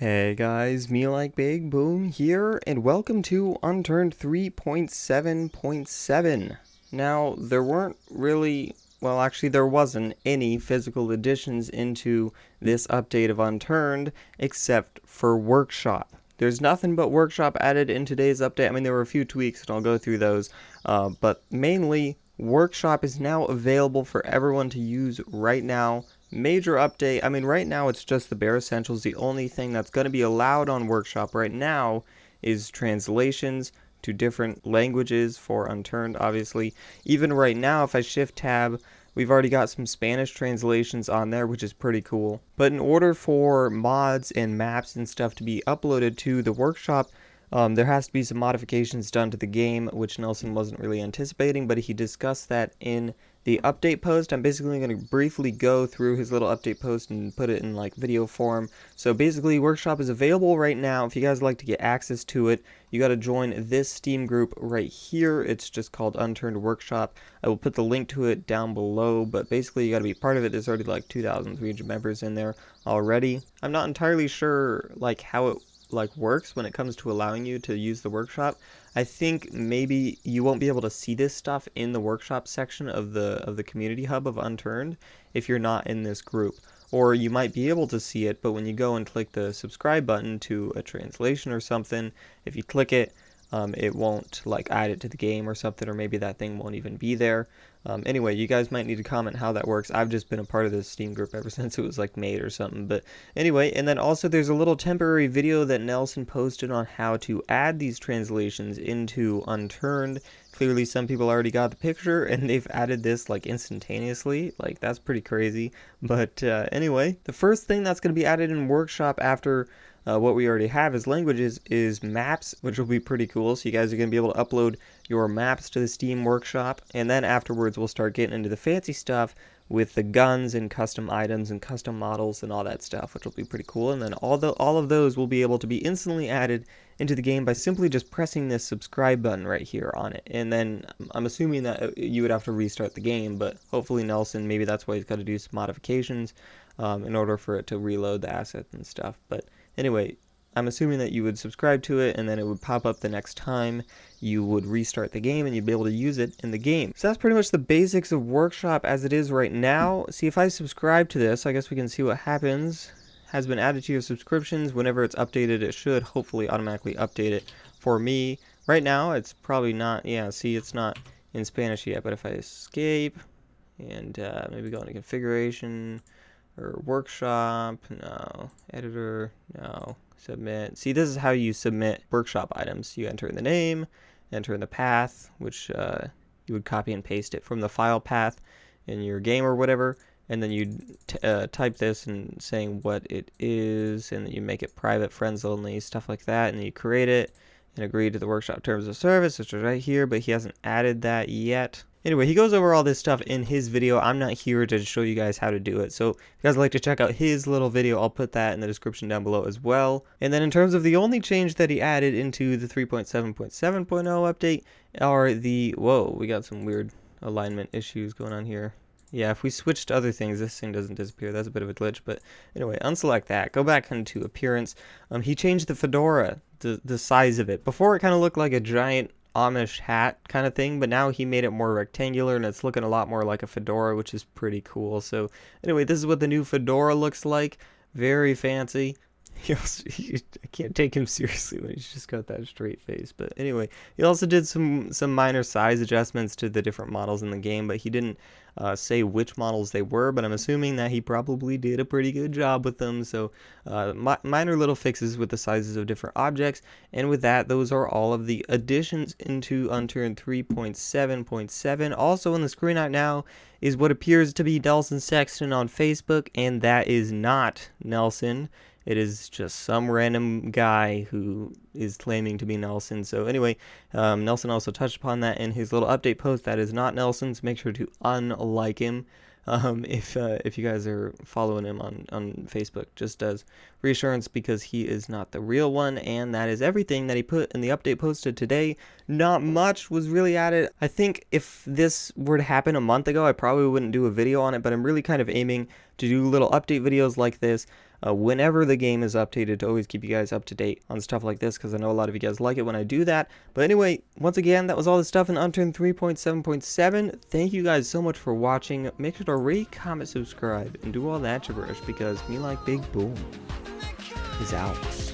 Hey guys, MeLikeBigBoom here, and welcome to Unturned 3.7.7. Now, there weren't really, well actually there wasn't any physical additions into this update of Unturned, except for Workshop. There's nothing but Workshop added in today's update. I mean, there were a few tweaks, and I'll go through those, but mainly, Workshop is now available for everyone to use right now. Major update. I mean, right now it's just the bare essentials. The only thing that's going to be allowed on Workshop right now is translations to different languages for Unturned, obviously. Even right now, if I shift tab, we've already got some Spanish translations on there, which is pretty cool. But in order for mods and maps and stuff to be uploaded to the Workshop, there has to be some modifications done to the game, which Nelson wasn't really anticipating, but he discussed that in the update post. I'm basically going to briefly go through his little update post and put it in like video form. So basically, Workshop is available right now. If you guys like to get access to it, you got to join this Steam group right here. It's just called Unturned Workshop. I will put the link to it down below, but basically you got to be part of it. There's already like 2,300 members in there already. I'm not entirely sure like how it works when it comes to allowing you to use the Workshop. I think maybe you won't be able to see this stuff in the Workshop section of the community hub of Unturned if you're not in this group. Or you might be able to see it, but when you go and click the subscribe button to a translation or something, if you click it, it won't like add it to the game or something, or maybe that thing won't even be there. Anyway, you guys might need to comment how that works. I've just been a part of this Steam group ever since it was like made or something. But anyway, and then also there's a little temporary video that Nelson posted on how to add these translations into Unturned. Clearly some people already got the picture and they've added this like instantaneously. Like, that's pretty crazy. But anyway, the first thing that's going to be added in Workshop after what we already have as languages is maps, which will be pretty cool. So you guys are going to be able to upload your maps to the Steam Workshop, and then afterwards we'll start getting into the fancy stuff with the guns and custom items and custom models and all that stuff, which will be pretty cool. And then all of those will be able to be instantly added into the game by simply just pressing this subscribe button right here on it. And then I'm assuming that you would have to restart the game, but hopefully Nelson, maybe that's why he's got to do some modifications in order for it to reload the assets and stuff. But anyway, I'm assuming that you would subscribe to it and then it would pop up the next time you would restart the game and you'd be able to use it in the game. So that's pretty much the basics of Workshop as it is right now. See, if I subscribe to this, I guess we can see what happens. Has been added to your subscriptions. Whenever it's updated, it should hopefully automatically update it for me. Right now, it's probably not, yeah, see, it's not in Spanish yet, but if I escape and maybe go into configuration, or Workshop, no, editor, no, submit. See, this is how you submit Workshop items. You enter in the name, enter in the path, which you would copy and paste it from the file path in your game or whatever, and then you type this and saying what it is, and then you make it private, friends only, stuff like that, and then you create it and agree to the Workshop terms of service, which is right here, but he hasn't added that yet. Anyway, he goes over all this stuff in his video. I'm not here to show you guys how to do it. So if you guys would like to check out his little video, I'll put that in the description down below as well. And then in terms of the only change that he added into the 3.7.7.0 update are the, whoa, we got some weird alignment issues going on here. Yeah, if we switch to other things, this thing doesn't disappear. That's a bit of a glitch. But anyway, unselect that. Go back into appearance. He changed the fedora, the size of it. Before, it kind of looked like a giant Amish hat kind of thing, but now he made it more rectangular and it's looking a lot more like a fedora, which is pretty cool. So anyway, this is what the new fedora looks like. Very fancy. I can't take him seriously when he's just got that straight face. But anyway, he also did some minor size adjustments to the different models in the game, but he didn't say which models they were, but I'm assuming that he probably did a pretty good job with them. So minor little fixes with the sizes of different objects, and with that, those are all of the additions into Unturned 3.7.7. Also on the screen right now is what appears to be Nelson Sexton on Facebook, and that is not Nelson. It is just some random guy who is claiming to be Nelson. So anyway, Nelson also touched upon that in his little update post. That is not Nelson, so make sure to unlike him if you guys are following him on Facebook, just as reassurance, because he is not the real one. And that is everything that he put in the update posted today. Not much was really added. I think if this were to happen a month ago, I probably wouldn't do a video on it, but I'm really kind of aiming to do little update videos like this whenever the game is updated, to always keep you guys up to date on stuff like this, because I know a lot of you guys like it when I do that. But anyway, once again, that was all the stuff in Unturned 3.7.7. Thank you guys so much for watching. Make sure to rate, comment, subscribe, and do all that gibberish, because MeLikeBigBoom is out.